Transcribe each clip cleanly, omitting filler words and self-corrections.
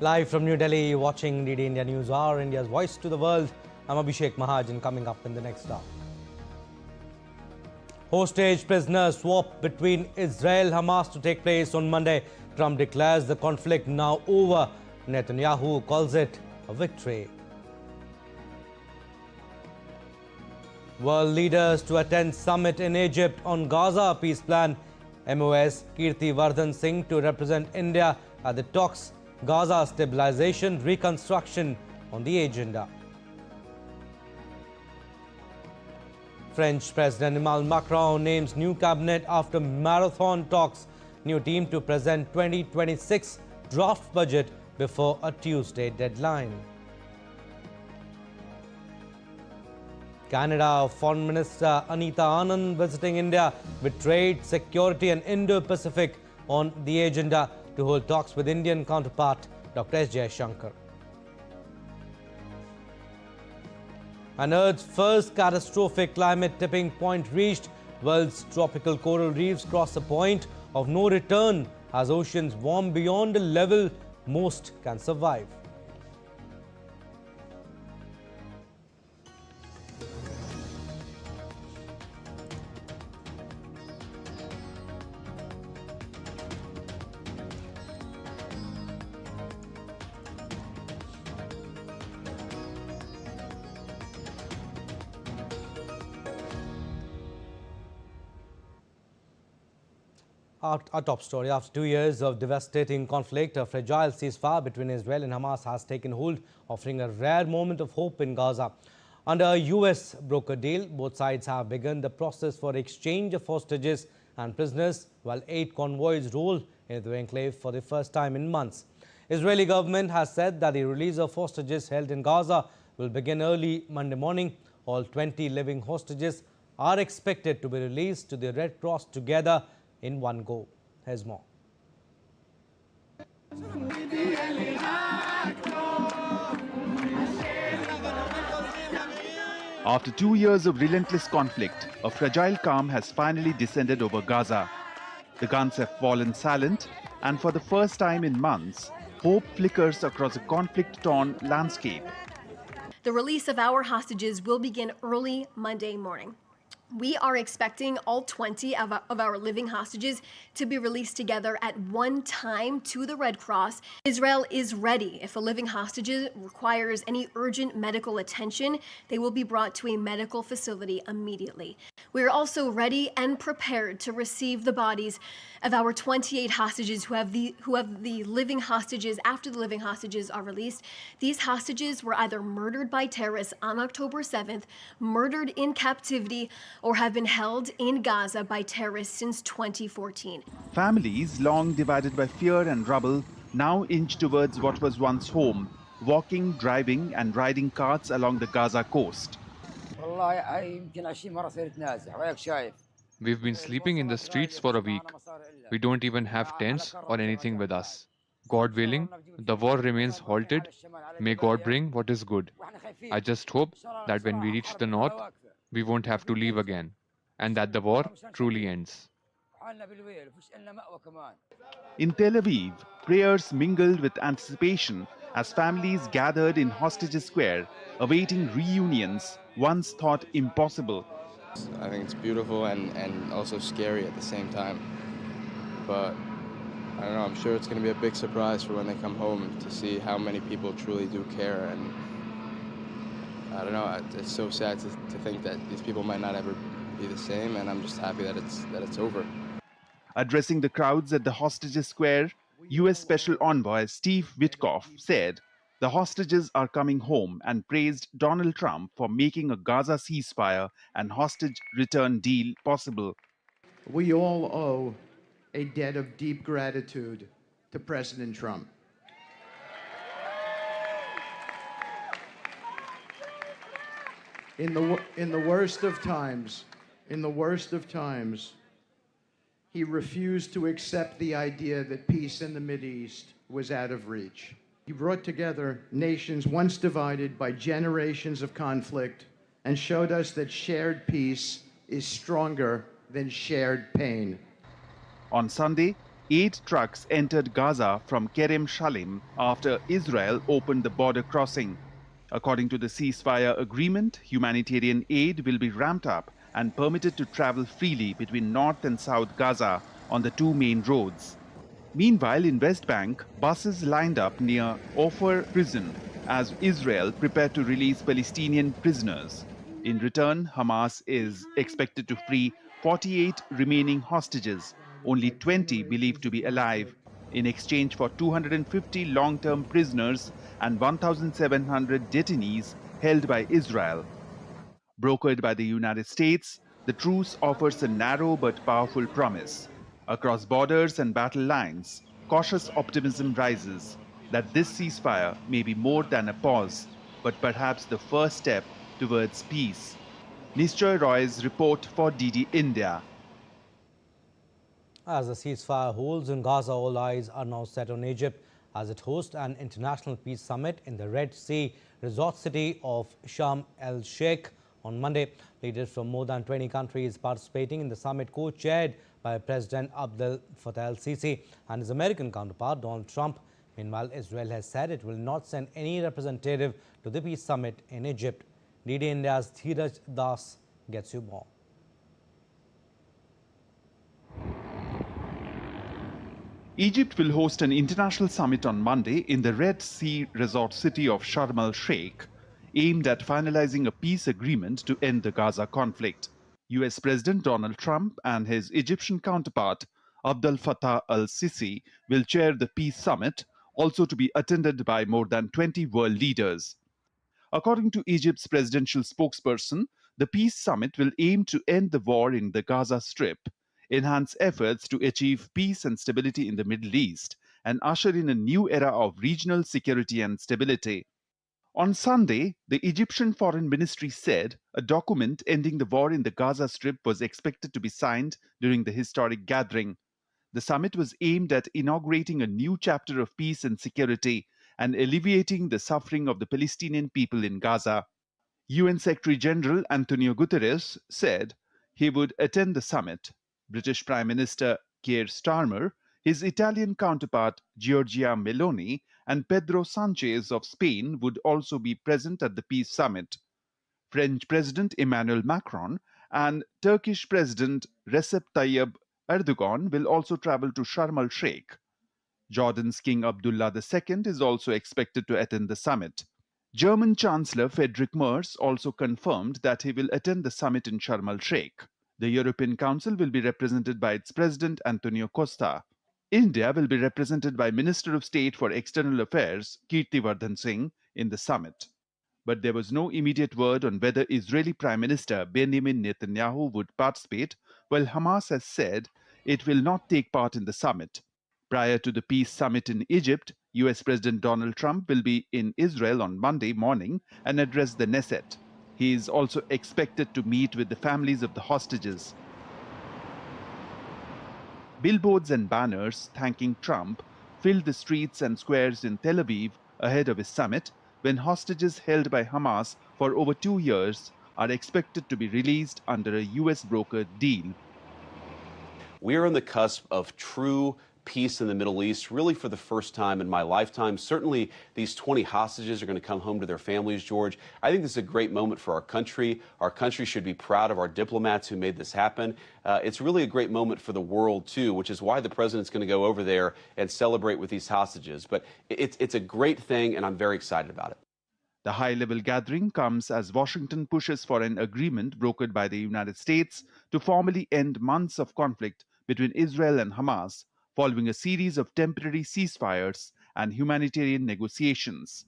Live from New Delhi, you're watching DD India News Hour, India's voice to the world. I'm Abhishek Mahajan. Coming up in the next hour. Hostage prisoner swap between Israel-Hamas to take place on Monday. Trump declares the conflict now over. Netanyahu calls it a victory. World leaders to attend summit in Egypt on Gaza peace plan. MOS Kirti V Singh to represent India at the talks. Gaza stabilization, reconstruction on the agenda. French President Emmanuel Macron names new cabinet after marathon talks. New team to present 2026 draft budget before a Tuesday deadline. Canada Foreign Minister Anita Anand visiting India with trade, security and Indo-Pacific on the agenda to hold talks with Indian counterpart Dr. S. Jaishankar. And Earth's first catastrophic climate tipping point reached. World's tropical coral reefs cross a point of no return as oceans warm beyond a level most can survive. Our top story. After 2 years of devastating conflict, a fragile ceasefire between Israel and Hamas has taken hold, offering a rare moment of hope in Gaza. Under a US broker deal, both sides have begun the process for exchange of hostages and prisoners, while 8 convoys roll into the enclave for the first time in months. Israeli government has said that the release of hostages held in Gaza will begin early Monday morning. All 20 living hostages are expected to be released to the Red Cross together in one go. Here's more. After 2 years of relentless conflict, a fragile calm has finally descended over Gaza. The guns have fallen silent, and for the first time in months, hope flickers across a conflict-torn landscape. The release of our hostages will begin early Monday morning. We are expecting all 20 of our living hostages to be released together at one time to the Red Cross. Israel is ready. If a living hostage requires any urgent medical attention, they will be brought to a medical facility immediately. We are also ready and prepared to receive the bodies of our 28 hostages who have the living hostages after the living hostages are released. These hostages were either murdered by terrorists on October 7th, murdered in captivity, or have been held in Gaza by terrorists since 2014. Families, long divided by fear and rubble, now inch towards what was once home, walking, driving and riding carts along the Gaza coast. We've been sleeping in the streets for a week. We don't even have tents or anything with us. God willing, the war remains halted. May God bring what is good. I just hope that when we reach the north, we won't have to leave again, and that the war truly ends. In Tel Aviv, prayers mingled with anticipation as families gathered in Hostages Square, awaiting reunions once thought impossible. I think it's beautiful and also scary at the same time. But I don't know, I'm sure it's going to be a big surprise for when they come home to see how many people truly do care. And I don't know, it's so sad to think that these people might not ever be the same, and I'm just happy that it's over. Addressing the crowds at the Hostages Square, US Special Envoy Steve Witkoff said the hostages are coming home and praised Donald Trump for making a Gaza ceasefire and hostage return deal possible. We all owe a debt of deep gratitude to President Trump. In the worst of times, he refused to accept the idea that peace in the Mideast was out of reach. He brought together nations once divided by generations of conflict and showed us that shared peace is stronger than shared pain. On Sunday, 8 trucks entered Gaza from Kerem Shalem after Israel opened the border crossing. According to the ceasefire agreement, humanitarian aid will be ramped up and permitted to travel freely between North and South Gaza on the 2 main roads. Meanwhile, in West Bank, buses lined up near Ofer prison as Israel prepared to release Palestinian prisoners. In return, Hamas is expected to free 48 remaining hostages, only 20 believed to be alive, in exchange for 250 long-term prisoners and 1,700 detainees held by Israel. Brokered by the United States, the truce offers a narrow but powerful promise. Across borders and battle lines, cautious optimism rises that this ceasefire may be more than a pause, but perhaps the first step towards peace. Nishchoy Roy's report for DD India. As the ceasefire holds in Gaza, all eyes are now set on Egypt as it hosts an international peace summit in the Red Sea resort city of Sharm el-Sheikh on Monday. Leaders from more than 20 countries participating in the summit, co-chaired by President Abdel Fattah el-Sisi and his American counterpart Donald Trump. Meanwhile, Israel has said it will not send any representative to the peace summit in Egypt. DD India's Dheeraj Das gets you more. Egypt will host an international summit on Monday in the Red Sea resort city of Sharm el-Sheikh, aimed at finalizing a peace agreement to end the Gaza conflict. US President Donald Trump and his Egyptian counterpart Abdel Fattah el-Sisi will chair the peace summit, also to be attended by more than 20 world leaders. According to Egypt's presidential spokesperson, the peace summit will aim to end the war in the Gaza Strip, enhance efforts to achieve peace and stability in the Middle East, and usher in a new era of regional security and stability. On Sunday, the Egyptian Foreign Ministry said a document ending the war in the Gaza Strip was expected to be signed during the historic gathering. The summit was aimed at inaugurating a new chapter of peace and security and alleviating the suffering of the Palestinian people in Gaza. UN Secretary General Antonio Guterres said he would attend the summit. British Prime Minister Keir Starmer, his Italian counterpart Giorgia Meloni, and Pedro Sanchez of Spain would also be present at the peace summit. French President Emmanuel Macron and Turkish President Recep Tayyip Erdogan will also travel to Sharm el-Sheikh. Jordan's King Abdullah II is also expected to attend the summit. German Chancellor Friedrich Merz also confirmed that he will attend the summit in Sharm el-Sheikh. The European Council will be represented by its President Antonio Costa. India will be represented by Minister of State for External Affairs Kirti Singh in the summit. But there was no immediate word on whether Israeli Prime Minister Benjamin Netanyahu would participate, while Hamas has said it will not take part in the summit. Prior to the peace summit in Egypt, US President Donald Trump will be in Israel on Monday morning and address the Knesset. He is also expected to meet with the families of the hostages. Billboards and banners thanking Trump filled the streets and squares in Tel Aviv ahead of his summit, when hostages held by Hamas for over 2 years are expected to be released under a US brokered deal. We are on the cusp of true peace in the Middle East, really for the first time in my lifetime. Certainly, these 20 hostages are going to come home to their families, George. I think this is a great moment for our country. Our country should be proud of our diplomats who made this happen. It's really a great moment for the world, too, which is why the president's going to go over there and celebrate with these hostages. But it's a great thing, and I'm very excited about it. The high-level gathering comes as Washington pushes for an agreement brokered by the United States to formally end months of conflict between Israel and Hamas, following a series of temporary ceasefires and humanitarian negotiations.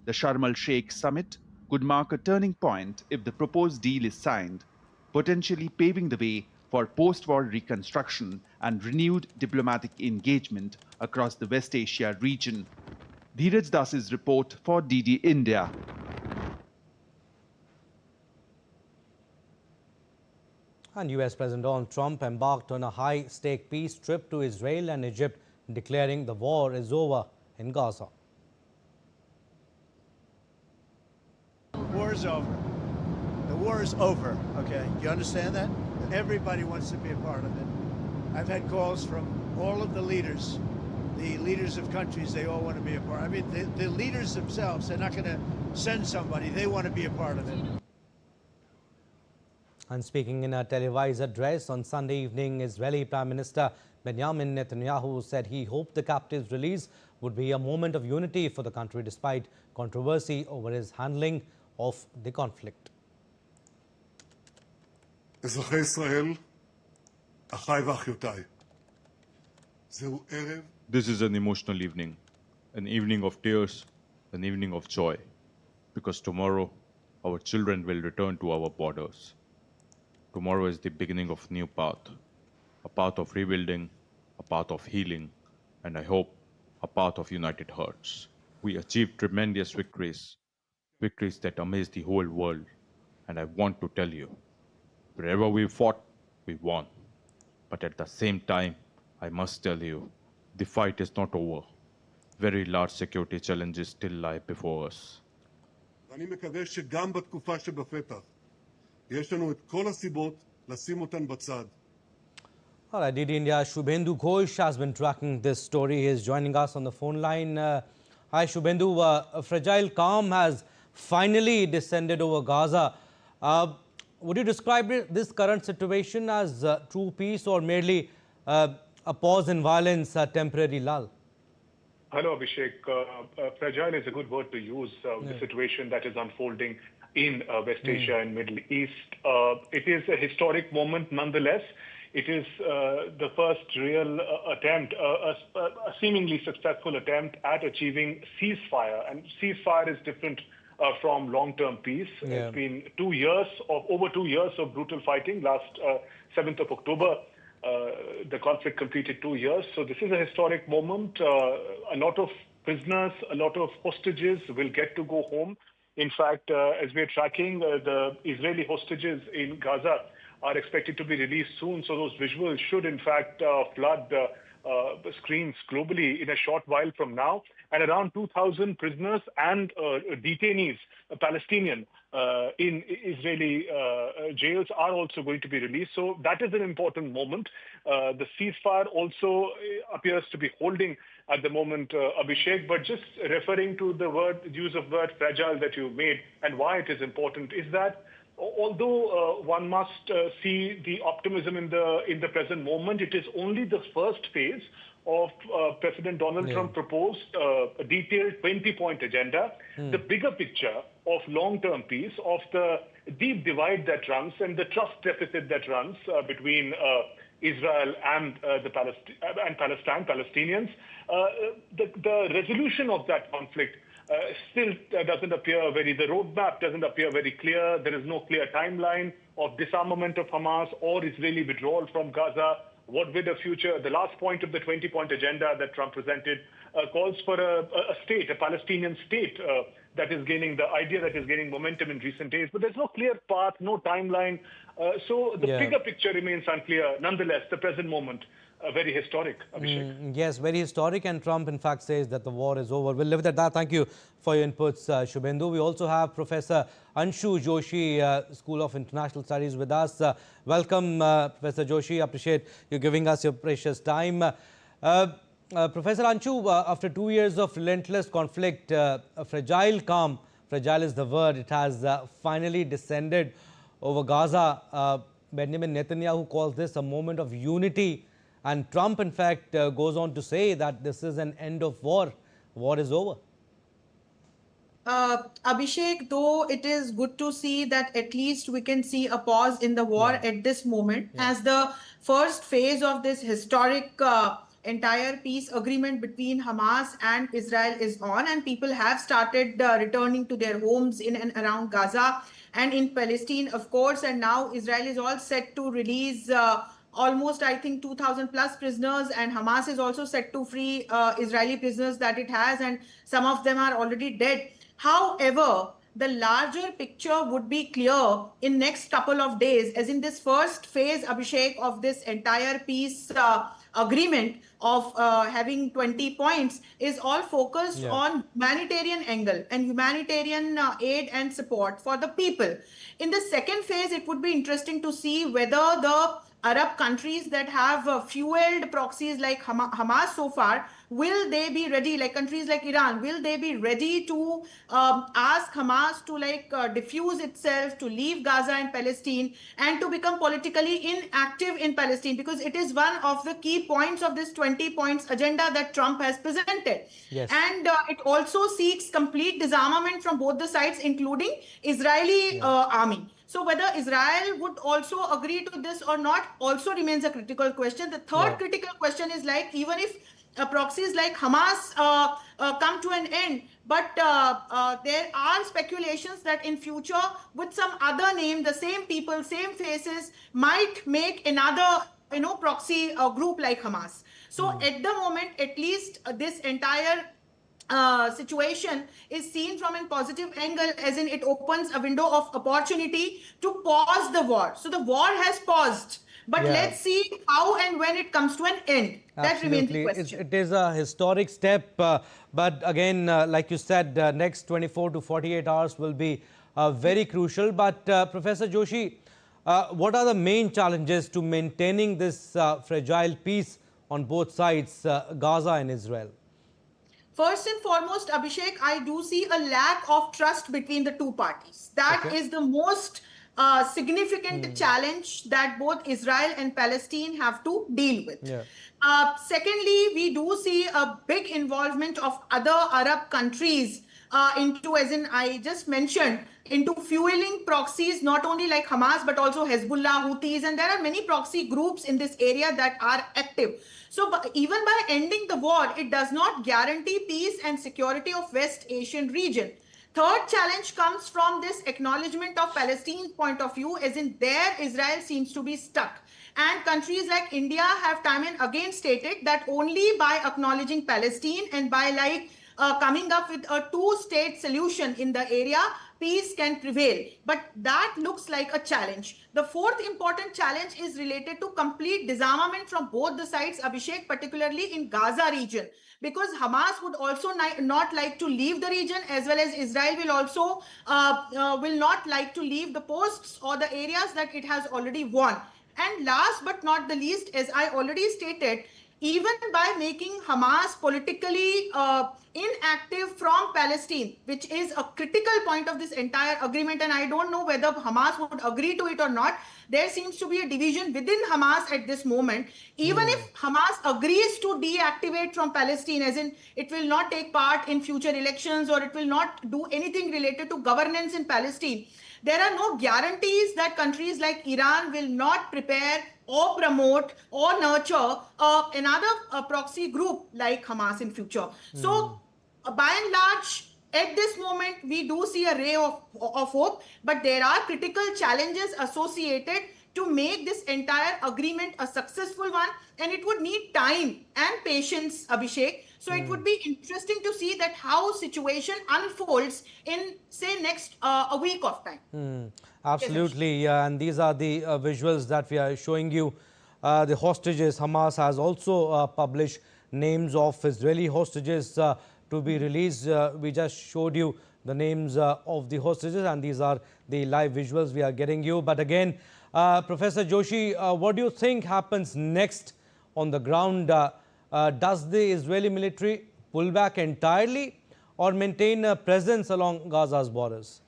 The Sharm el-Sheikh summit could mark a turning point if the proposed deal is signed, potentially paving the way for post-war reconstruction and renewed diplomatic engagement across the West Asia region. Dheeraj Das's report for DD India. And US President Donald Trump embarked on a high-stake peace trip to Israel and Egypt, declaring the war is over in Gaza. The war is over. The war is over, okay? Do you understand that? Everybody wants to be a part of it. I've had calls from all of the leaders of countries, they all want to be a part. I mean, the leaders themselves, they're not going to send somebody. They want to be a part of it. And speaking in a televised address on Sunday evening, Israeli Prime Minister Benjamin Netanyahu said he hoped the captive's release would be a moment of unity for the country despite controversy over his handling of the conflict. אזרחי ישראל, אחיי ואחיותיי, זהו ערב. This is an emotional evening, an evening of tears, an evening of joy, because tomorrow our children will return to our borders. Tomorrow is the beginning of a new path, a path of rebuilding, a path of healing, and I hope a path of united hearts. We achieved tremendous victories, victories that amaze the whole world, and I want to tell you, wherever we fought, we won. But at the same time, I must tell you, the fight is not over. Very large security challenges still lie before us. ואני מקווה שגם בתקופה שבפתח, יש לנו את כל הסיבות לשים אותן בצד. All right, DD India Shubhendu Ghosh has been tracking this story. He is joining us on the phone line. Hi, Shubhendu. A fragile calm has finally descended over Gaza. Would you describe this current situation as true peace or merely a pause in violence, a temporary lull? Hello, Abhishek. Fragile is a good word to use. The situation that is unfolding in West Asia and Middle East. It is a historic moment nonetheless. It is the first real attempt, a seemingly successful attempt at achieving ceasefire. And ceasefire is different from long-term peace. It's been over 2 years of brutal fighting. Last 7th of October, the conflict completed 2 years. So this is a historic moment. A lot of prisoners, a lot of hostages will get to go home. In fact, as we're tracking, the Israeli hostages in Gaza are expected to be released soon. So those visuals should, in fact, flood screens globally in a short while from now. And around 2,000 prisoners and detainees, Palestinian, in Israeli jails are also going to be released. So that is an important moment. The ceasefire also appears to be holding at the moment, Abhishek. But just referring to the use of word fragile that you made and why it is important is that although one must see the optimism in the present moment, it is only the first phase of President Donald Trump proposed a detailed 20-point agenda. The bigger picture of long-term peace, of the deep divide that runs and the trust deficit that runs between Israel and Palestinians, the resolution of that conflict still doesn't appear the roadmap doesn't appear very clear. There is no clear timeline of disarmament of Hamas or Israeli withdrawal from Gaza. What will the future? The last point of the 20-point agenda that Trump presented calls for a state, a Palestinian state that is gaining momentum in recent days. But there's no clear path, no timeline. So the bigger picture remains unclear. Nonetheless, the present moment, very historic, Abhishek. Yes, very historic. And Trump, in fact, says that the war is over. We'll leave it at that. Thank you for your inputs, Shubhendu. We also have Professor Anshu Joshi, School of International Studies, with us. Welcome, Professor Joshi. Appreciate you giving us your precious time. Professor Anshu, after 2 years of relentless conflict, a fragile calm, fragile is the word, it has finally descended over Gaza. Benjamin Netanyahu calls this a moment of unity. And Trump, in fact, goes on to say that this is an end of war. War is over. Abhishek, though it is good to see that at least we can see a pause in the war at this moment, as the first phase of this historic entire peace agreement between Hamas and Israel is on, and people have started returning to their homes in and around Gaza and in Palestine, of course. And now Israel is all set to release almost, I think, 2,000 plus prisoners, and Hamas is also set to free Israeli prisoners that it has, and some of them are already dead. However, the larger picture would be clear in next couple of days, as in this first phase, Abhishek, of this entire peace agreement of having 20 points is all focused on humanitarian angle and humanitarian aid and support for the people. In the second phase, it would be interesting to see whether the Arab countries that have fueled proxies like Hamas so far, will they be ready, like countries like Iran, will they be ready to ask Hamas to diffuse itself, to leave Gaza and Palestine, and to become politically inactive in Palestine? Because it is one of the key points of this 20 points agenda that Trump has presented. Yes. And it also seeks complete disarmament from both the sides, including Israeli army. So whether Israel would also agree to this or not also remains a critical question. The third critical question is, like, even if proxies like Hamas come to an end, but there are speculations that in future, with some other name, the same people, same faces, might make another proxy group like Hamas. So at the moment, at least this entire situation is seen from a positive angle, as in it opens a window of opportunity to pause the war. So the war has paused, but let's see how and when it comes to an end. That remains the question. It is a historic step, but again, like you said, next 24 to 48 hours will be very crucial. But Professor Joshi, what are the main challenges to maintaining this fragile peace on both sides, Gaza and Israel? First and foremost, Abhishek, I do see a lack of trust between the two parties. That is the most significant challenge that both Israel and Palestine have to deal with. Secondly, we do see a big involvement of other Arab countries into, as in I just mentioned, into fueling proxies, not only like Hamas, but also Hezbollah, Houthis, and there are many proxy groups in this area that are active. So even by ending the war, it does not guarantee peace and security of West Asian region. Third challenge comes from this acknowledgement of Palestine's point of view, as in there Israel seems to be stuck. And countries like India have time and again stated that only by acknowledging Palestine and by coming up with a two-state solution in the area, peace can prevail. But that looks like a challenge. The fourth important challenge is related to complete disarmament from both the sides, Abhishek, particularly in Gaza region, because Hamas would also not like to leave the region, as well as Israel will also will not like to leave the posts or the areas that it has already won. And last but not the least, as I already stated, even by making Hamas politically inactive from Palestine, which is a critical point of this entire agreement, and I don't know whether Hamas would agree to it or not. There seems to be a division within Hamas at this moment. Even if Hamas agrees to deactivate from Palestine, as in it will not take part in future elections or it will not do anything related to governance in Palestine, there are no guarantees that countries like Iran will not prepare or promote or nurture another proxy group like Hamas in future. So by and large, at this moment, we do see a ray of hope, but there are critical challenges associated to make this entire agreement a successful one, and it would need time and patience, Abhishek. So it would be interesting to see that how situation unfolds in, say, next a week of time. Absolutely, and these are the visuals that we are showing you. The hostages, Hamas has also published names of Israeli hostages to be released. We just showed you the names of the hostages, and these are the live visuals we are getting you. But again, Professor Joshi, what do you think happens next on the ground? Does the Israeli military pull back entirely or maintain a presence along Gaza's borders?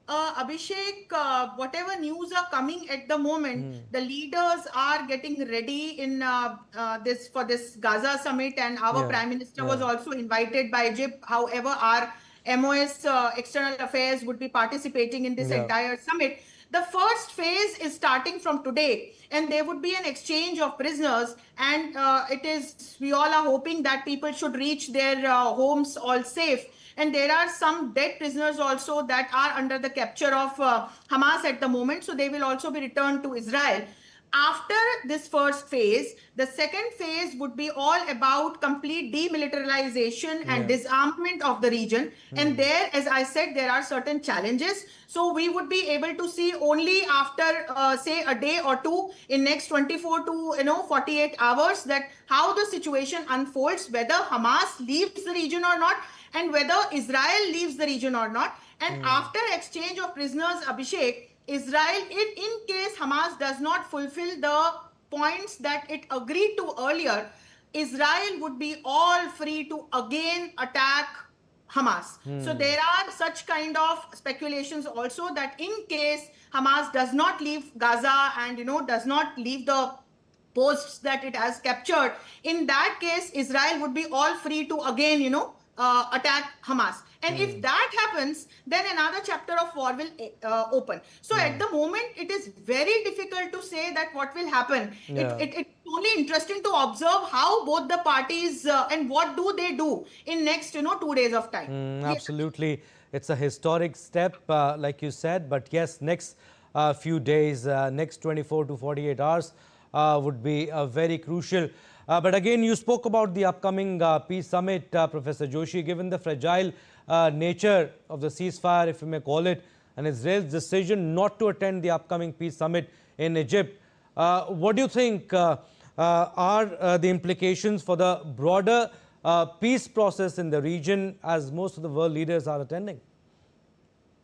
Abhishek, whatever news are coming at the moment, the leaders are getting ready in for this Gaza summit, and our Prime Minister was also invited by Egypt. However, our MOS External Affairs would be participating in this entire summit. The first phase is starting from today, and there would be an exchange of prisoners, and we all are hoping that people should reach their homes all safe. And there are some dead prisoners also that are under the capture of Hamas at the moment, so they will also be returned to Israel. After this first phase, the second phase would be all about complete demilitarization and disarmament of the region. And there, as I said, there are certain challenges. So we would be able to see only after, say, a day or two in next 24 to 48 hours that how the situation unfolds, whether Hamas leaves the region or not, and whether Israel leaves the region or not. And after exchange of prisoners, Abhishek, Israel, in case Hamas does not fulfill the points that it agreed to earlier, Israel would be all free to again attack Hamas. So there are such kind of speculations also that in case Hamas does not leave Gaza and does not leave the posts that it has captured, in that case Israel would be all free to again attack Hamas. And if that happens, then another chapter of war will open. So at the moment, it is very difficult to say that what will happen. It's only interesting to observe how both the parties and what do they do in next 2 days of time. Absolutely. It's a historic step, like you said. But yes, next few days, next 24 to 48 hours would be very crucial. But again, you spoke about the upcoming peace summit, Professor Joshi. Given the fragile nature of the ceasefire, if you may call it, and Israel's decision not to attend the upcoming peace summit in Egypt, what do you think are the implications for the broader peace process in the region, as most of the world leaders are attending?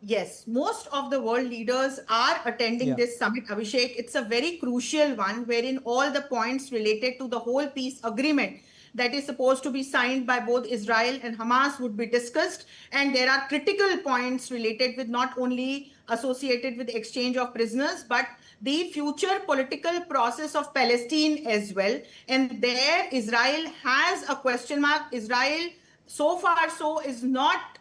Yes, most of the world leaders are attending this summit, Abhishek. It's a very crucial one wherein all the points related to the whole peace agreement that is supposed to be signed by both Israel and Hamas would be discussed. And there are critical points related with not only associated with exchange of prisoners, but the future political process of Palestine as well. And there Israel has a question mark. Israel so far is not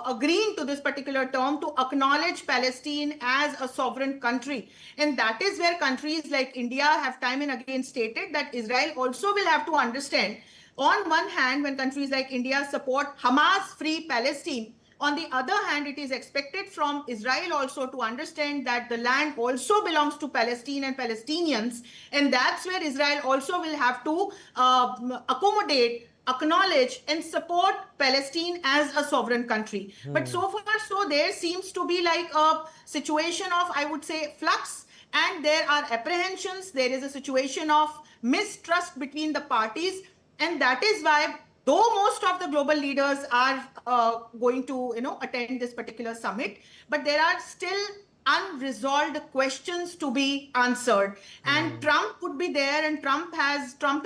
agreeing to this particular term to acknowledge Palestine as a sovereign country. And that is where countries like India have time and again stated that Israel also will have to understand, on one hand, when countries like India support Hamas-free Palestine, on the other hand, it is expected from Israel also to understand that the land also belongs to Palestine and Palestinians. And that's where Israel also will have to accommodate, acknowledge and support Palestine as a sovereign country. But so far, there seems to be like a situation of, I would say, flux, and there are apprehensions. There is a situation of mistrust between the parties. And that is why, though most of the global leaders are going to, attend this particular summit, but there are still unresolved questions to be answered. And Trump would be there, and Trump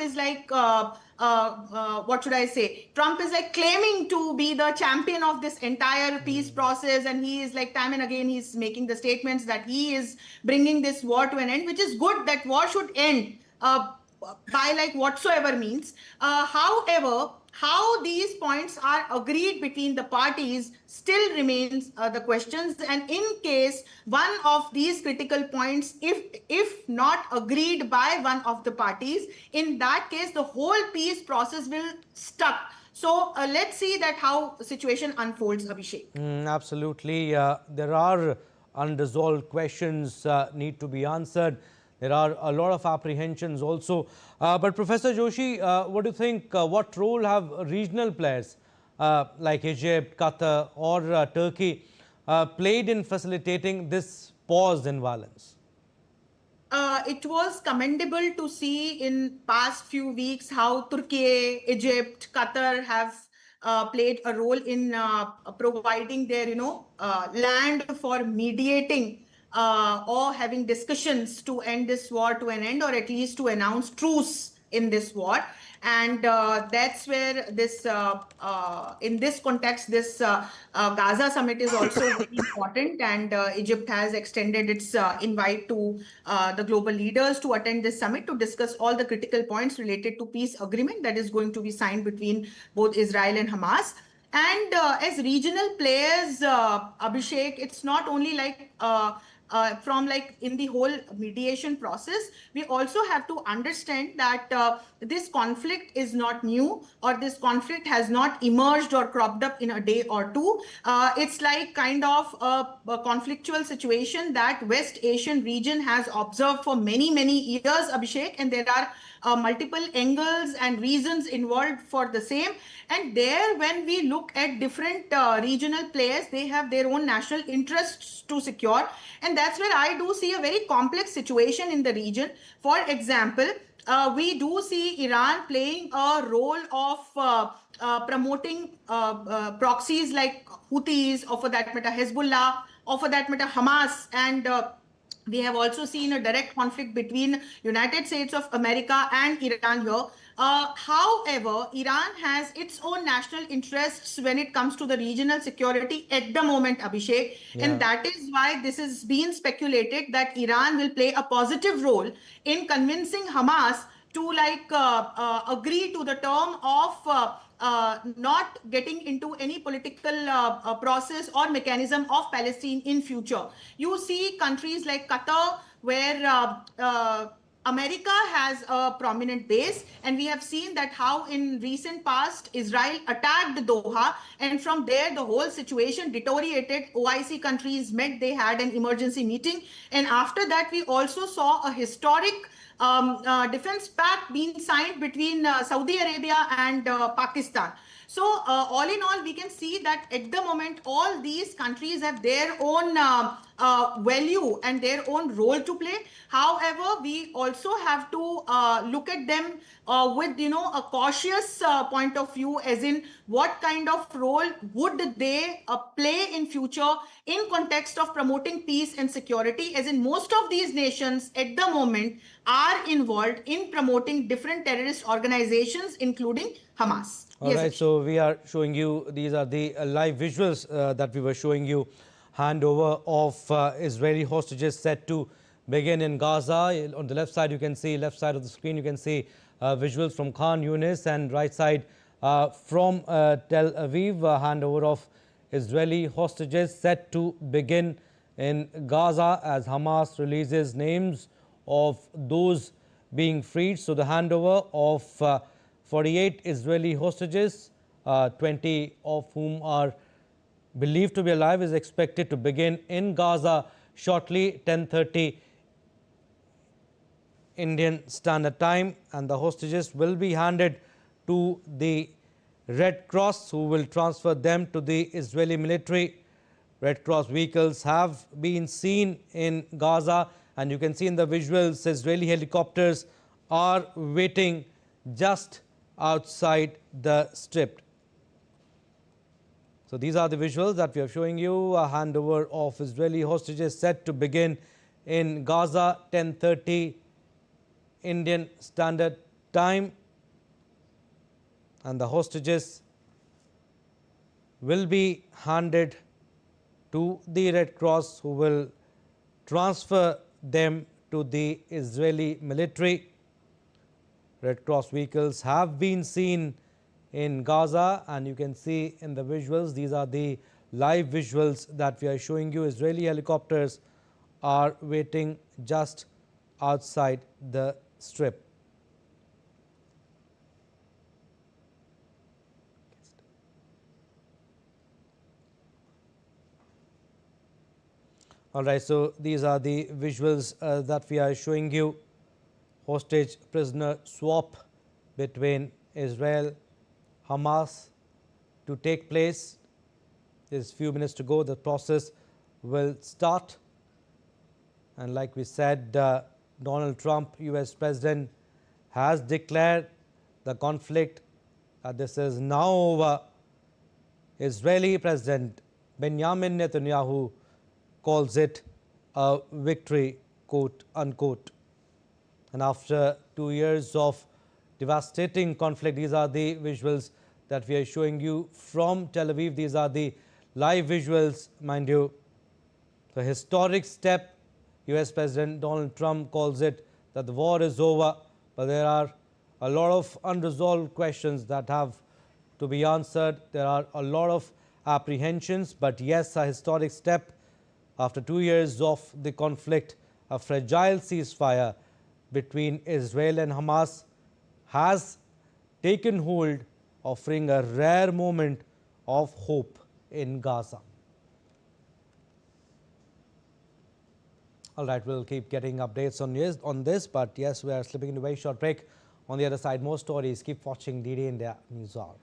is like, what should I say? Trump is like claiming to be the champion of this entire peace process. And he is like time and again, he's making the statements that he is bringing this war to an end, which is good, that war should end by like whatsoever means. However, how these points are agreed between the parties still remains the questions. And in case one of these critical points, if not agreed by one of the parties, in that case, the whole peace process will stuck. So let's see that how the situation unfolds, Abhishek. Absolutely. There are unresolved questions need to be answered. There are a lot of apprehensions also. But Professor Joshi, what do you think? What role have regional players like Egypt, Qatar or Turkey played in facilitating this pause in violence? It was commendable to see in past few weeks how Turkey, Egypt, Qatar have played a role in providing their, land for mediating or having discussions to end this war to an end, or at least to announce truce in this war. And that's where this, in this context, this Gaza summit is also very important. And Egypt has extended its invite to the global leaders to attend this summit to discuss all the critical points related to peace agreement that is going to be signed between both Israel and Hamas. And as regional players, Abhishek, it's not only like from like in the whole mediation process, we also have to understand that this conflict is not new, or this conflict has not emerged or cropped up in a day or two. It's like kind of a conflictual situation that West Asian region has observed for many, many years, Abhishek, and there are multiple angles and reasons involved for the same. And there, when we look at different regional players, they have their own national interests to secure. And that's where I do see a very complex situation in the region. For example, we do see Iran playing a role of promoting proxies like Houthis, or for that matter, Hezbollah, or for that matter, Hamas, and we have also seen a direct conflict between United States of America and Iran here. However, Iran has its own national interests when it comes to the regional security at the moment, Abhishek. Yeah. And that is why this is being speculated that Iran will play a positive role in convincing Hamas to agree to the term of not getting into any political process or mechanism of Palestine in future. You see countries like Qatar, where America has a prominent base, and we have seen that how in recent past Israel attacked Doha, and from there the whole situation deteriorated. OIC countries met, they had an emergency meeting, and after that we also saw a historic defense pact being signed between Saudi Arabia and Pakistan. So all in all, we can see that at the moment, all these countries have their own value and their own role to play. However, we also have to look at them with, a cautious point of view, as in what kind of role would they play in future in context of promoting peace and security, as in most of these nations at the moment are involved in promoting different terrorist organizations, including Hamas. All right, so we are showing you, these are the live visuals that we were showing you. Handover of Israeli hostages set to begin in Gaza. On the left side, you can see, left side of the screen, you can see visuals from Khan Yunis, and right side from Tel Aviv. Handover of Israeli hostages set to begin in Gaza as Hamas releases names of those being freed. So the handover of 48 Israeli hostages, 20 of whom are believed to be alive, is expected to begin in Gaza shortly, 10:30 Indian Standard Time, and the hostages will be handed to the Red Cross, who will transfer them to the Israeli military. Red Cross vehicles have been seen in Gaza, and you can see in the visuals, Israeli helicopters are waiting just outside the strip. So these are the visuals that we are showing you. A handover of Israeli hostages set to begin in Gaza, 10:30 Indian Standard Time, and the hostages will be handed to the Red Cross, who will transfer them to the Israeli military. Red Cross vehicles have been seen in Gaza, and you can see in the visuals, these are the live visuals that we are showing you. Israeli helicopters are waiting just outside the strip. All right, so these are the visuals that we are showing you. Hostage prisoner swap between Israel, Hamas to take place. There's few minutes to go. The process will start. And like we said, Donald Trump, US President, has declared the conflict that this is now over. Israeli President Benjamin Netanyahu calls it a victory, quote unquote. And after 2 years of devastating conflict, these are the visuals that we are showing you from Tel Aviv. These are the live visuals, mind you. The historic step, US President Donald Trump calls it that the war is over, but there are a lot of unresolved questions that have to be answered. There are a lot of apprehensions, but yes, a historic step. After 2 years of the conflict, a fragile ceasefire between Israel and Hamas has taken hold, offering a rare moment of hope in Gaza. All right, we'll keep getting updates on this, but yes, we are slipping into a very short break. On the other side, more stories. Keep watching DD India News Hour.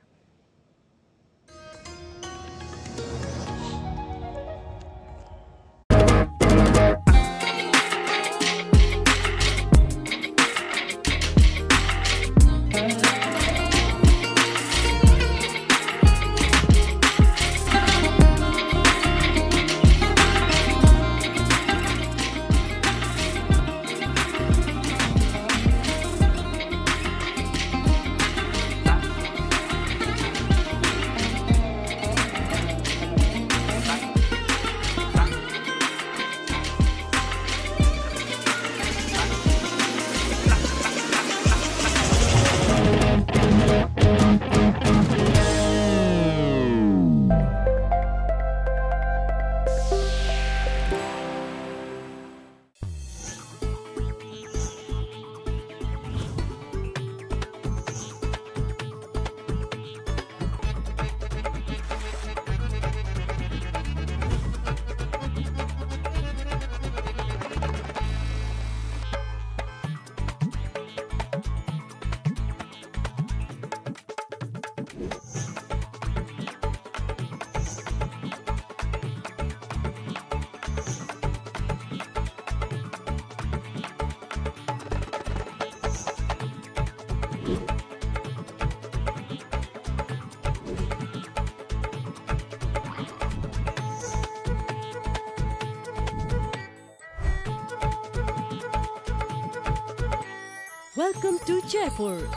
Welcome to Jaipur.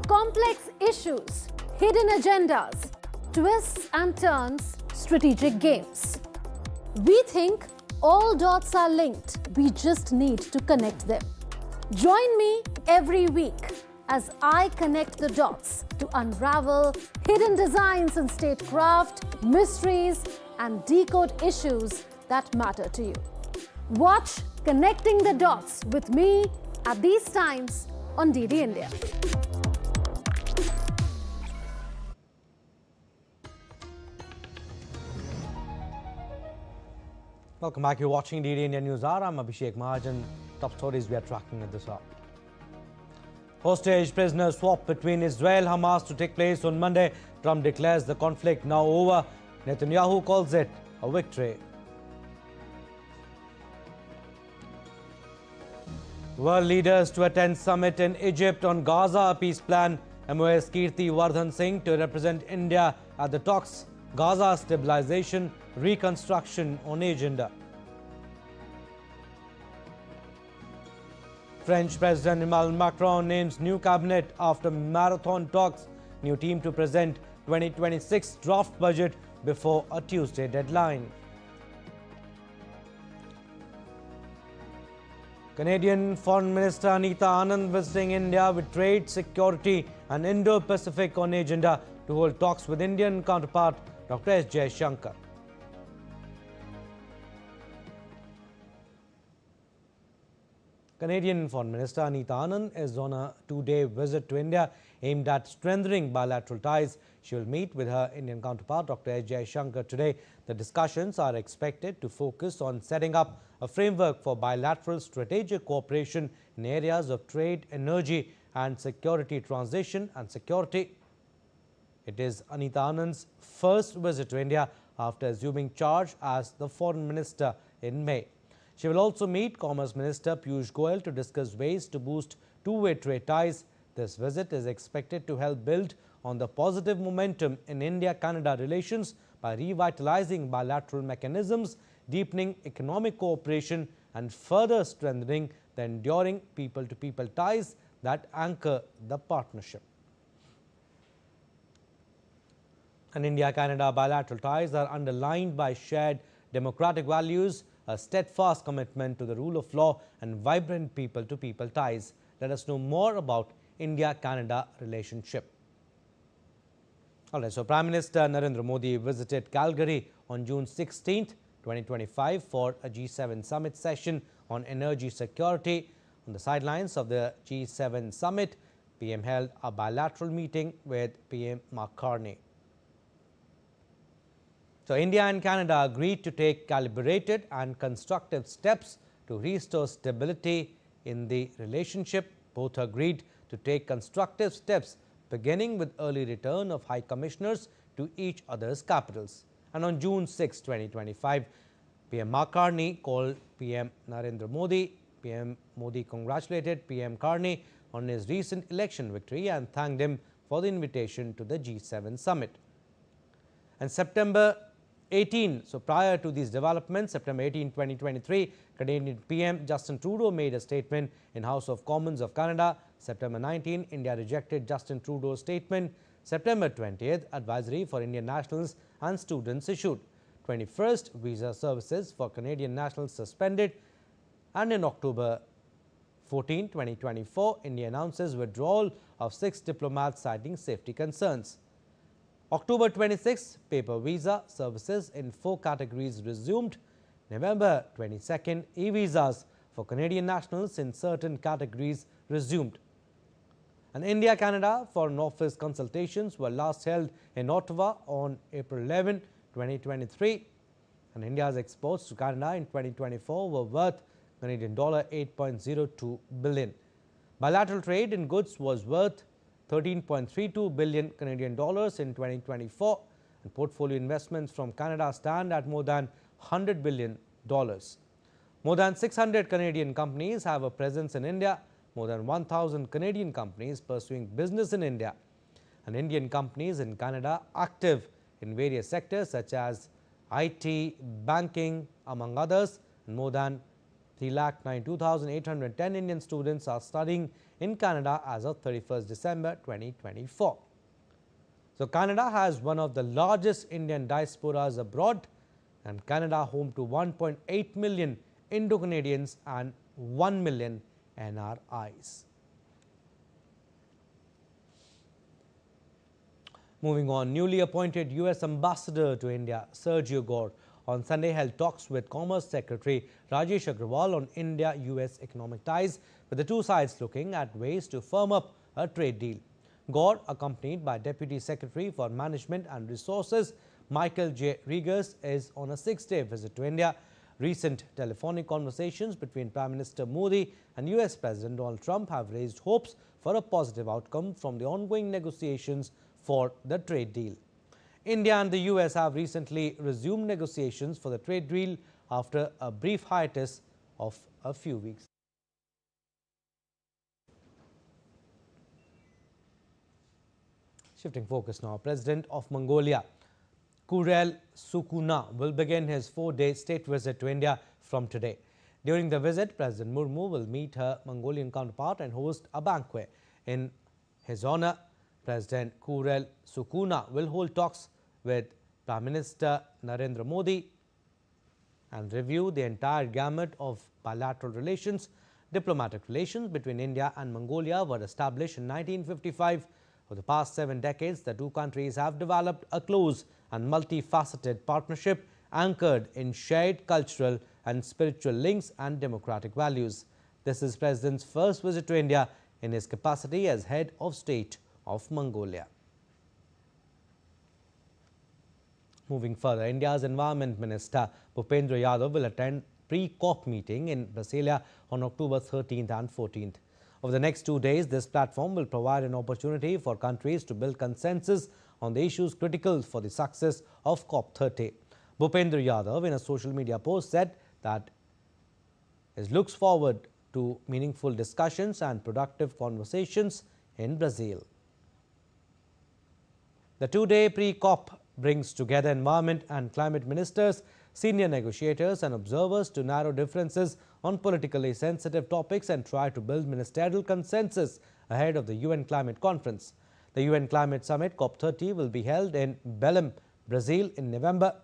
Complex issues, hidden agendas, twists and turns, strategic games. We think all dots are linked. We just need to connect them. Join me every week as I connect the dots to unravel hidden designs in statecraft, mysteries, and decode issues that matter to you. Watch Connecting the Dots with me at these times on DD India. Welcome back. You're watching DD India News Hour. I'm Abhishek Mahajan. Top stories we are tracking at this hour. Hostage prisoner swap between Israel-Hamas to take place on Monday. Trump declares the conflict now over. Netanyahu calls it a victory. World leaders to attend summit in Egypt on Gaza peace plan. MOS Kirti Singh to represent India at the talks. Gaza stabilization, reconstruction on agenda. French President Emmanuel Macron names new cabinet after marathon talks. New team to present 2026 draft budget before a Tuesday deadline. Canadian Foreign Minister Anita Anand visiting India with trade, security and Indo-Pacific on agenda to hold talks with Indian counterpart Dr. S. Jaishankar. Canadian Foreign Minister Anita Anand is on a two-day visit to India aimed at strengthening bilateral ties. She will meet with her Indian counterpart Dr. S. Jaishankar today. The discussions are expected to focus on setting up a framework for bilateral strategic cooperation in areas of trade, energy and security, transition and security. It is Anita Anand's first visit to India after assuming charge as the Foreign Minister in May. She will also meet Commerce Minister Piyush Goyal to discuss ways to boost two-way trade ties. This visit is expected to help build on the positive momentum in India-Canada relations by revitalizing bilateral mechanisms, deepening economic cooperation and further strengthening the enduring people-to-people ties that anchor the partnership. And India-Canada bilateral ties are underlined by shared democratic values, a steadfast commitment to the rule of law and vibrant people-to-people ties. Let us know more about India-Canada relationship. Alright, so Prime Minister Narendra Modi visited Calgary on June 16th, 2025 for a G7 summit session on energy security. On the sidelines of the G7 summit, PM held a bilateral meeting with PM Mark Carney. So India and Canada agreed to take calibrated and constructive steps to restore stability in the relationship. Both agreed to take constructive steps, beginning with early return of high commissioners to each other's capitals. And on June 6, 2025, PM Mark Carney called PM Narendra Modi. PM Modi congratulated PM Carney on his recent election victory and thanked him for the invitation to the G7 summit. And September 18, so prior to these developments, September 18, 2023, Canadian PM Justin Trudeau made a statement in House of Commons of Canada. September 19, India rejected Justin Trudeau's statement. September 20th, advisory for Indian nationals and students issued. 21st, visa services for Canadian nationals suspended. And in October 14, 2024, India announces withdrawal of 6 diplomats citing safety concerns. October 26, paper visa services in 4 categories resumed. November 22nd, e-visas for Canadian nationals in certain categories resumed. And India-Canada Foreign Office consultations were last held in Ottawa on April 11, 2023. And India's exports to Canada in 2024 were worth Canadian dollar 8.02 billion. Bilateral trade in goods was worth 13.32 billion Canadian dollars in 2024, and portfolio investments from Canada stand at more than $100 billion. More than 600 Canadian companies have a presence in India, more than 1,000 Canadian companies pursuing business in India, and Indian companies in Canada active in various sectors such as IT, banking, among others. And more than 3,92,810 Indian students are studying in Canada as of 31st December 2024. So Canada has one of the largest Indian diasporas abroad, and Canada home to 1.8 million Indo-Canadians and 1 million NRIs. Moving on, newly appointed US Ambassador to India, Sergio Gore, on Sunday held talks with Commerce Secretary Rajesh Agrawal on India-US economic ties, with the two sides looking at ways to firm up a trade deal. Gore, accompanied by Deputy Secretary for Management and Resources Michael J. Regis, is on a 6-day visit to India. Recent telephonic conversations between Prime Minister Modi and US President Donald Trump have raised hopes for a positive outcome from the ongoing negotiations for the trade deal. India and the US have recently resumed negotiations for the trade deal after a brief hiatus of a few weeks. Shifting focus now, President of Mongolia, Kurel Sukuna, will begin his 4-day state visit to India from today. During the visit, President Murmu will meet her Mongolian counterpart and host a banquet. In his honor, President Kurel Sukuna will hold talks with Prime Minister Narendra Modi and review the entire gamut of bilateral relations. Diplomatic relations between India and Mongolia were established in 1955. For the past 7 decades, the two countries have developed a close and multifaceted partnership anchored in shared cultural and spiritual links and democratic values. This is President's first visit to India in his capacity as head of state of Mongolia. Moving further, India's Environment Minister Bhupendra Yadav will attend pre-COP meeting in Brasilia on October 13th and 14th. Over the next 2 days, this platform will provide an opportunity for countries to build consensus on the issues critical for the success of COP30. Bhupendra Yadav, in a social media post, said that he looks forward to meaningful discussions and productive conversations in Brazil. The 2-day pre-COP brings together environment and climate ministers, senior negotiators and observers to narrow differences on politically sensitive topics and try to build ministerial consensus ahead of the UN Climate Conference. The UN Climate Summit COP30 will be held in Belém, Brazil in November.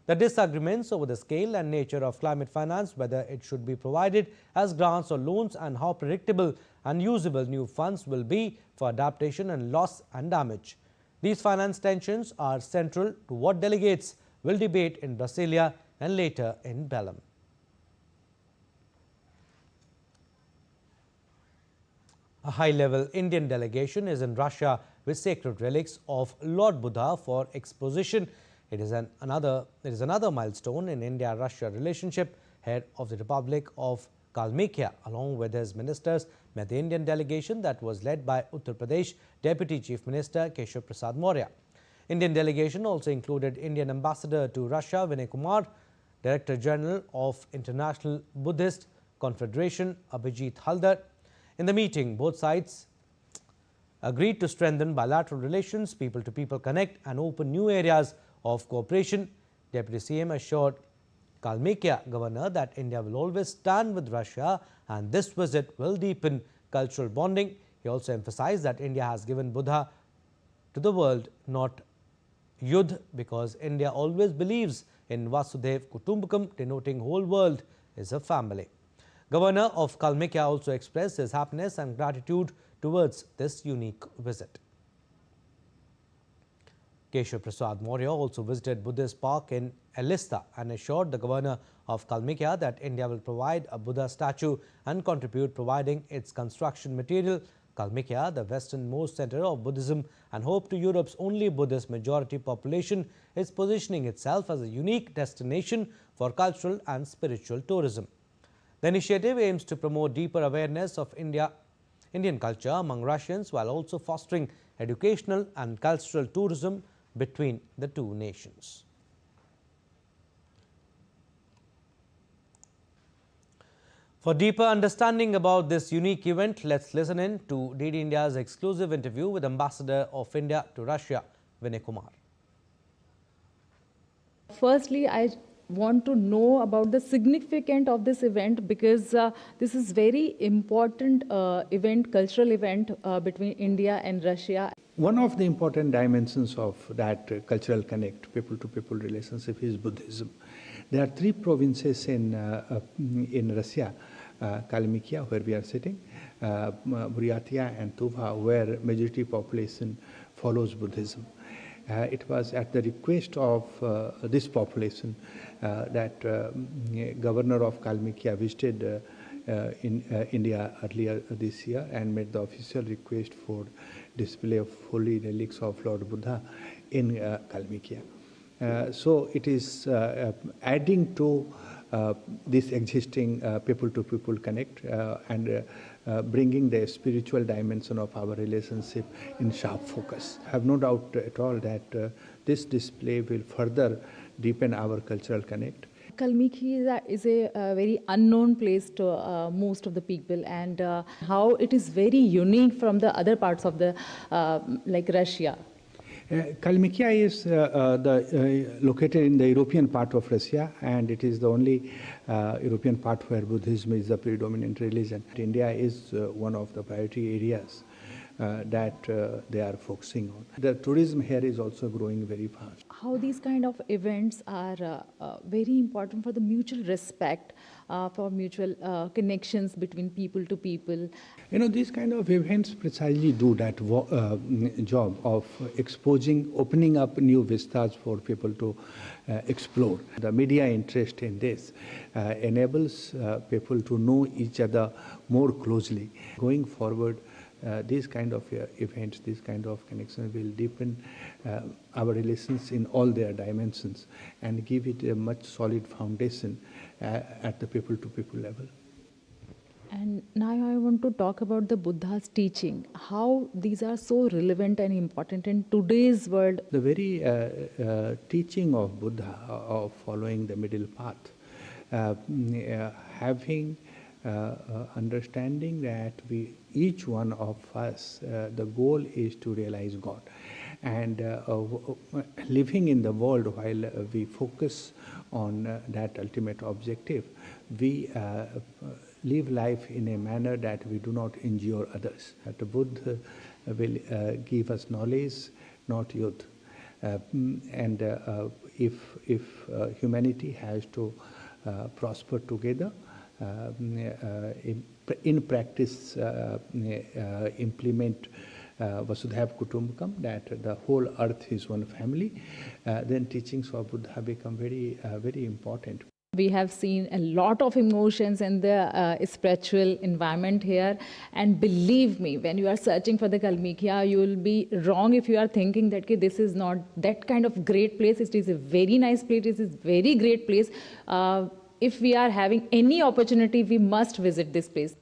The disagreements over the scale and nature of climate finance, whether it should be provided as grants or loans, and how predictable and usable new funds will be for adaptation and loss and damage. These finance tensions are central to what delegates will debate in Brasilia and later in Belém. A high-level Indian delegation is in Russia with sacred relics of Lord Buddha for exposition. It is another milestone in India-Russia relationship. Head of the Republic of Kalmykia, along with his ministers, met the Indian delegation that was led by Uttar Pradesh Deputy Chief Minister Prasar Bharati. Indian delegation also included Indian Ambassador to Russia Vinay Kumar, Director General of International Buddhist Confederation Abhijit Haldar. In the meeting, both sides agreed to strengthen bilateral relations, people-to-people connect and open new areas of cooperation. Deputy CM assured Kalmykia governor that India will always stand with Russia and this visit will deepen cultural bonding. He also emphasized that India has given Buddha to the world, not Yudh, because India always believes in Vasudhaiv Kutumbakam, denoting whole world is a family. Governor of Kalmykia also expressed his happiness and gratitude towards this unique visit. Prasad Maurya also visited Buddhist Park in Elista and assured the governor of Kalmykia that India will provide a Buddha statue and contribute providing its construction material. Kalmykia, the westernmost center of Buddhism and home to Europe's only Buddhist majority population, is positioning itself as a unique destination for cultural and spiritual tourism. The initiative aims to promote deeper awareness of Indian culture among Russians while also fostering educational and cultural tourism between the two nations. For deeper understanding about this unique event, let's listen in to DD India's exclusive interview with Ambassador of India to Russia, Vinay Kumar. Firstly, I want to know about the significance of this event because this is very important event, cultural event between India and Russia. One of the important dimensions of that cultural connect, people-to-people relationship is Buddhism. There are 3 provinces in Russia, Kalmykia, where we are sitting, Buryatia and Tuva, where majority population follows Buddhism. It was at the request of this population that governor of Kalmykia visited in India earlier this year and made the official request for display of holy relics of Lord Buddha in Kalmykia. So it is adding to this existing people-to-people connect and bringing the spiritual dimension of our relationship in sharp focus. I have no doubt at all that this display will further deepen our cultural connect. Kalmykia is a very unknown place to most of the people, and how it is very unique from the other parts of the like Russia. Kalmykia is located in the European part of Russia, and it is the only European part where Buddhism is the predominant religion. India is one of the priority areas that they are focusing on. The tourism here is also growing very fast. How these kind of events are very important for the mutual respect, for mutual connections between people to people. You know, these kind of events precisely do that job of exposing, opening up new vistas for people to explore. The media interest in this enables people to know each other more closely. Going forward, these kind of events, these kind of connections will deepen our relations in all their dimensions and give it a much solid foundation at the people-to-people level. And now I want to talk about the Buddha's teaching, how these are so relevant and important in today's world. The very teaching of Buddha, of following the middle path, having understanding that each one of us, the goal is to realize God. And living in the world while we focus on that ultimate objective, we live life in a manner that we do not injure others. The Buddha will give us knowledge, not youth. And if humanity has to prosper together, in practice implement Vasudhaiva Kutumbakam, that the whole earth is one family, then teachings of Buddha become very, very important. We have seen a lot of emotions in the spiritual environment here, and believe me, when you are searching for the Kalmykia, you will be wrong if you are thinking that this is not that kind of great place. It is a very nice place, it is a very great place. If we are having any opportunity, we must visit this place.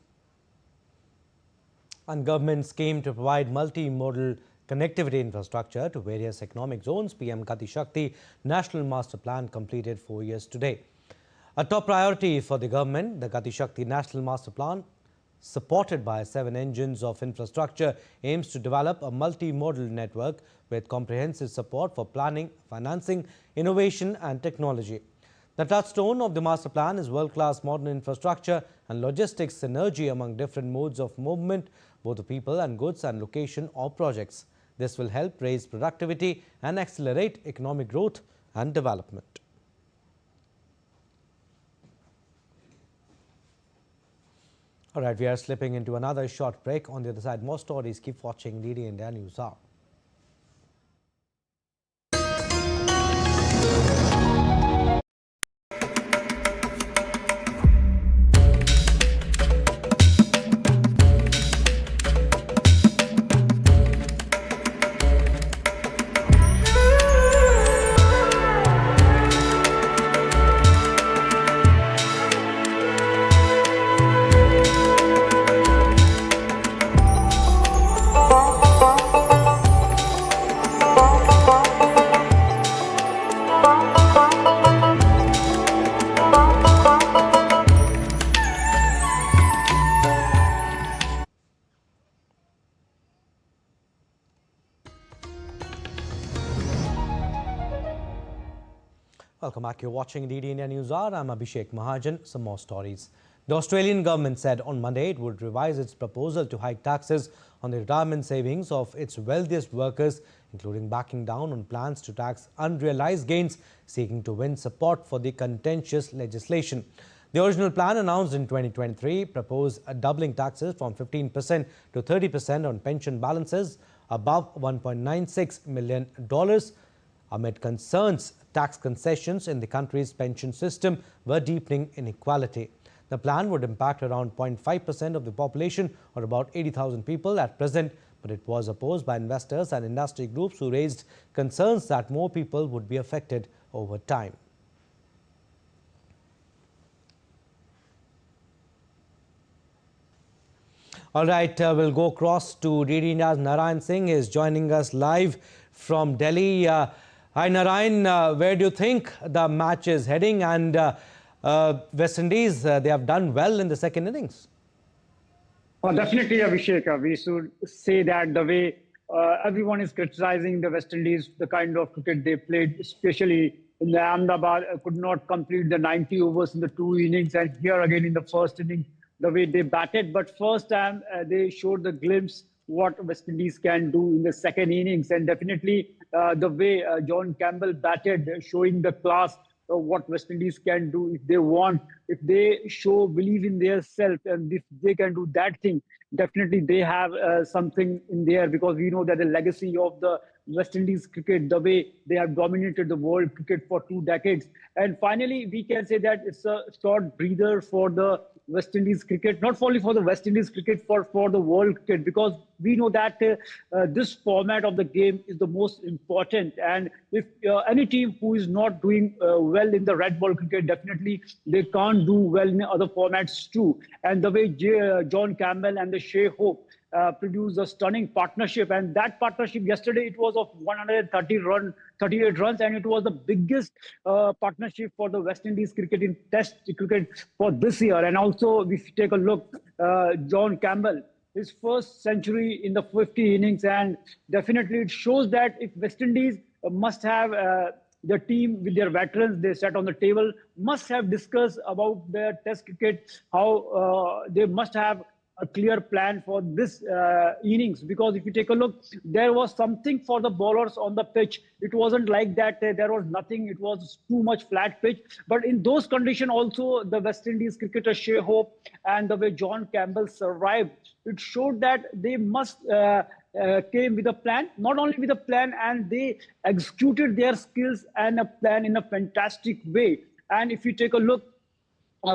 And government's scheme to provide multimodal connectivity infrastructure to various economic zones, PM Gati Shakti National Master Plan completed 4 years today. A top priority for the government, the Gati Shakti National Master Plan, supported by 7 engines of infrastructure, aims to develop a multimodal network with comprehensive support for planning, financing, innovation and technology. The touchstone of the master plan is world-class modern infrastructure and logistics synergy among different modes of movement, both of people and goods and location or projects. This will help raise productivity and accelerate economic growth and development. All right, we are slipping into another short break. On the other side, more stories. Keep watching DD India News Hour. Welcome back. You're watching DD India News Hour. I'm Abhishek Mahajan. Some more stories. The Australian government said on Monday it would revise its proposal to hike taxes on the retirement savings of its wealthiest workers, including backing down on plans to tax unrealized gains, seeking to win support for the contentious legislation. The original plan, announced in 2023, proposed a doubling taxes from 15% to 30% on pension balances above $1.96 million. Amid concerns tax concessions in the country's pension system were deepening inequality. The plan would impact around 0.5% of the population, or about 80,000 people at present, but it was opposed by investors and industry groups who raised concerns that more people would be affected over time. All right, we'll go across to DD India's Narayan Singh. He is joining us live from Delhi. Hi Narayan, where do you think the match is heading? And West Indies, they have done well in the second innings. Definitely, Abhishek. We should say that the way everyone is criticizing the West Indies, the kind of cricket they played, especially in the Ahmedabad, could not complete the 90 overs in the 2 innings. And here again in the first inning, the way they batted. But first time they showed the glimpse what West Indies can do in the second innings. And definitely the way John Campbell batted, showing the class of what West Indies can do if they want, if they show believe in their self, and if they can do that thing, definitely they have something in there, because we know that the legacy of the West Indies cricket, the way they have dominated the world cricket for 2 decades. And finally, we can say that it's a short breather for the West Indies cricket, not only for the West Indies cricket, for the world cricket, because we know that this format of the game is the most important. And if any team who is not doing well in the red ball cricket, definitely they can't do well in other formats too. And the way John Campbell and the Shea Hope produced a stunning partnership, and that partnership yesterday, it was of 138 runs, and it was the biggest partnership for the West Indies cricket in Test cricket for this year. And also, if you take a look, John Campbell, his first century in the 50 innings, and definitely it shows that if West Indies must have the team with their veterans, they sat on the table, must have discussed about their Test cricket, how they must have a clear plan for this innings. Because if you take a look, there was something for the bowlers on the pitch. It wasn't like that there was nothing, it was too much flat pitch. But in those conditions also, the West Indies cricketer Shea Hope and the way John Campbell survived, it showed that they must came with a plan, not only with a plan, and they executed their skills and a plan in a fantastic way. And if you take a look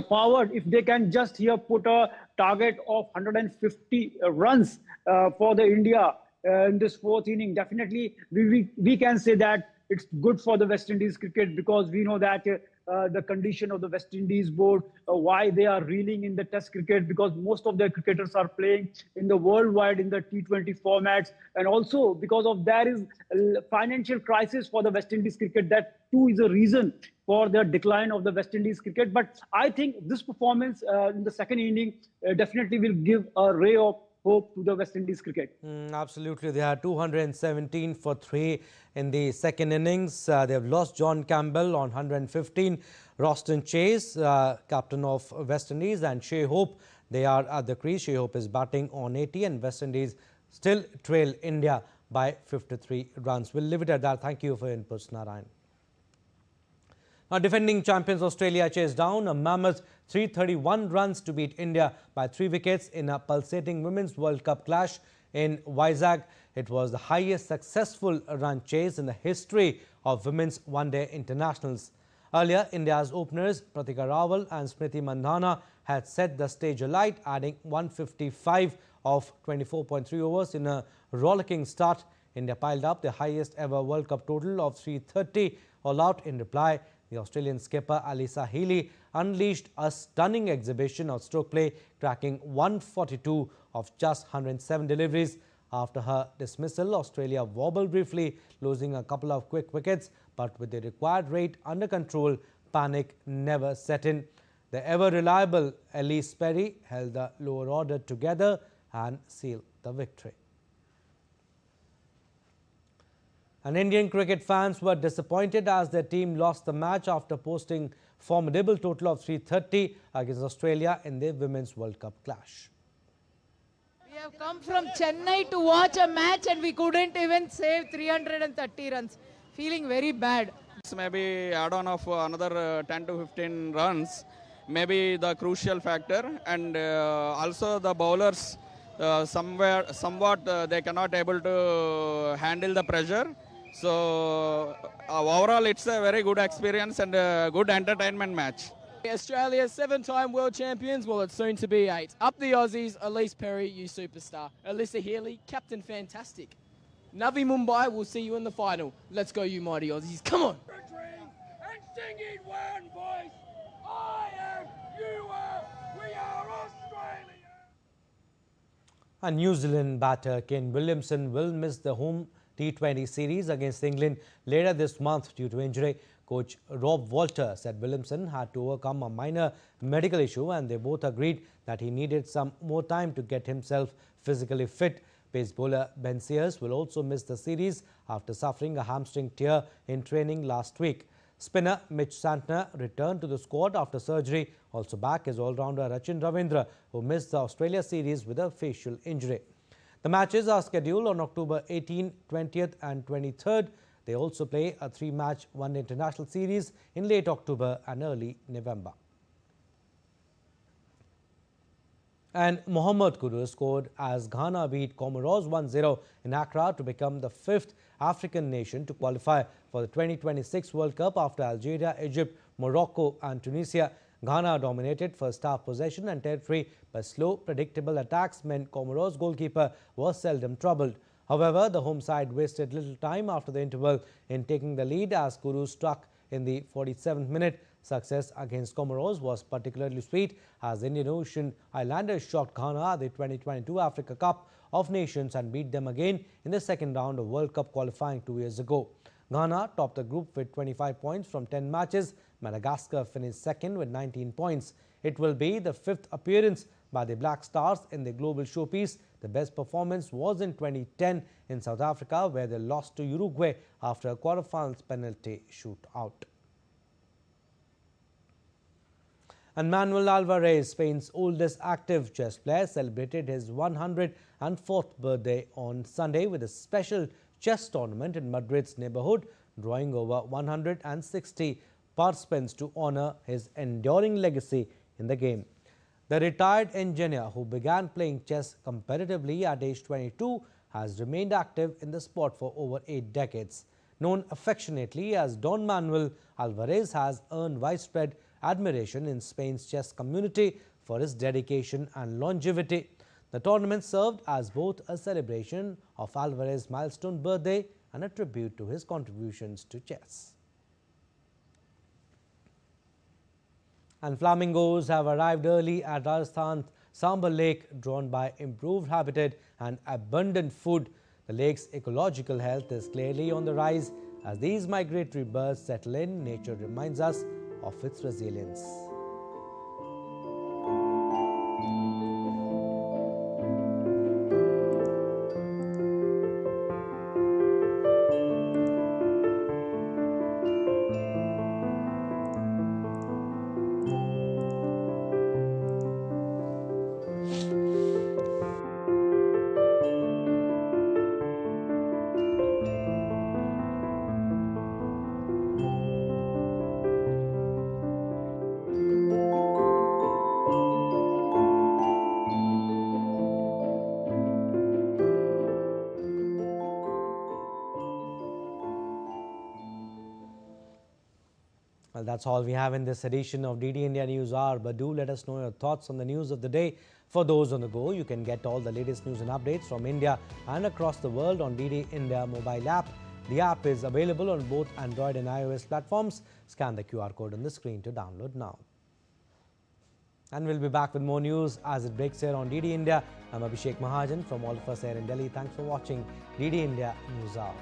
forward, if they can just here put a target of 150 runs for the India in this 4th inning, definitely we can say that it's good for the West Indies cricket, because we know that the condition of the West Indies board, why they are reeling in the Test cricket, because most of their cricketers are playing in the worldwide in the T20 formats, and also because of there is a financial crisis for the West Indies cricket. That too is a reason for the decline of the West Indies cricket. But I think this performance in the second inning definitely will give a ray of hope to the West Indies cricket. Absolutely. They are 217 for 3 in the second innings. They have lost John Campbell on 115. Roston Chase, captain of West Indies, and Shea Hope, they are at the crease. Shea Hope is batting on 80, and West Indies still trail India by 53 runs. We'll leave it at that. Thank you for your inputs, Narayan. Now, defending champions Australia chased down a mammoth 331 runs to beat India by 3 wickets in a pulsating Women's World Cup clash in Vizag. It was the highest successful run chase in the history of women's one-day internationals. Earlier, India's openers Pratika Rawal and Smriti Mandhana had set the stage alight, adding 155 of 24.3 overs in a rollicking start. India piled up the highest ever World Cup total of 330 all out. In reply, the Australian skipper Alyssa Healy unleashed a stunning exhibition of stroke play, cracking 142 of just 107 deliveries. After her dismissal, Australia wobbled briefly, losing a couple of quick wickets, but with the required rate under control, panic never set in. The ever-reliable Elise Perry held the lower order together and sealed the victory. And Indian cricket fans were disappointed as their team lost the match after posting formidable total of 330 against Australia in their Women's World Cup clash. We have come from Chennai to watch a match and we couldn't even save 330 runs. Feeling very bad. Maybe add-on of another 10 to 15 runs, maybe the crucial factor, and also the bowlers somewhat they cannot able to handle the pressure. So overall it's a very good experience and a good entertainment match. Australia, 7-time world champions, well, it's soon to be 8. Up the Aussies, Elise Perry, you superstar. Alyssa Healy, captain fantastic. Navi Mumbai, we'll see you in the final. Let's go, you mighty Aussies. Come on. And singing one voice, I am, you are, we are Australia. And New Zealand batter Kane Williamson will miss the home T20 series against England later this month due to injury. Coach Rob Walter said Williamson had to overcome a minor medical issue and they both agreed that he needed some more time to get himself physically fit. Pace bowler Ben Sears will also miss the series after suffering a hamstring tear in training last week. Spinner Mitch Santner returned to the squad after surgery. Also back is all-rounder Rachin Ravindra, who missed the Australia series with a facial injury. The matches are scheduled on October 18, 20th and 23rd. They also play a 3-match one-day international series in late October and early November. And Mohammad Kudus scored as Ghana beat Comoros 1-0 in Accra to become the 5th African nation to qualify for the 2026 World Cup after Algeria, Egypt, Morocco and Tunisia. Ghana dominated first half possession and territory, but slow, predictable attacks meant Comoros' goalkeeper was seldom troubled. However, the home side wasted little time after the interval in taking the lead as Kudus struck in the 47th minute. Success against Comoros was particularly sweet as Indian Ocean Islanders shocked Ghana at the 2022 Africa Cup of Nations and beat them again in the second round of World Cup qualifying 2 years ago. Ghana topped the group with 25 points from 10 matches. Madagascar finished second with 19 points. It will be the 5th appearance by the Black Stars in the global showpiece. The best performance was in 2010 in South Africa, where they lost to Uruguay after a quarterfinals penalty shootout. And Manuel Alvarez, Spain's oldest active chess player, celebrated his 104th birthday on Sunday with a special chess tournament in Madrid's neighborhood, drawing over 160 participants to honor his enduring legacy in the game. The retired engineer, who began playing chess competitively at age 22, has remained active in the sport for over 8 decades. Known affectionately as Don Manuel, Alvarez has earned widespread admiration in Spain's chess community for his dedication and longevity. The tournament served as both a celebration of Alvarez's milestone birthday and a tribute to his contributions to chess. And flamingos have arrived early at Rajasthan's Sambhal Lake, drawn by improved habitat and abundant food. The lake's ecological health is clearly on the rise. As these migratory birds settle in, nature reminds us of its resilience. Well, that's all we have in this edition of DD India News Hour, but do let us know your thoughts on the news of the day. For those on the go, you can get all the latest news and updates from India and across the world on DD India mobile app. The app is available on both Android and iOS platforms. Scan the QR code on the screen to download now. And we'll be back with more news as it breaks here on DD India. I'm Abhishek Mahajan from all of us here in Delhi. Thanks for watching DD India News Hour.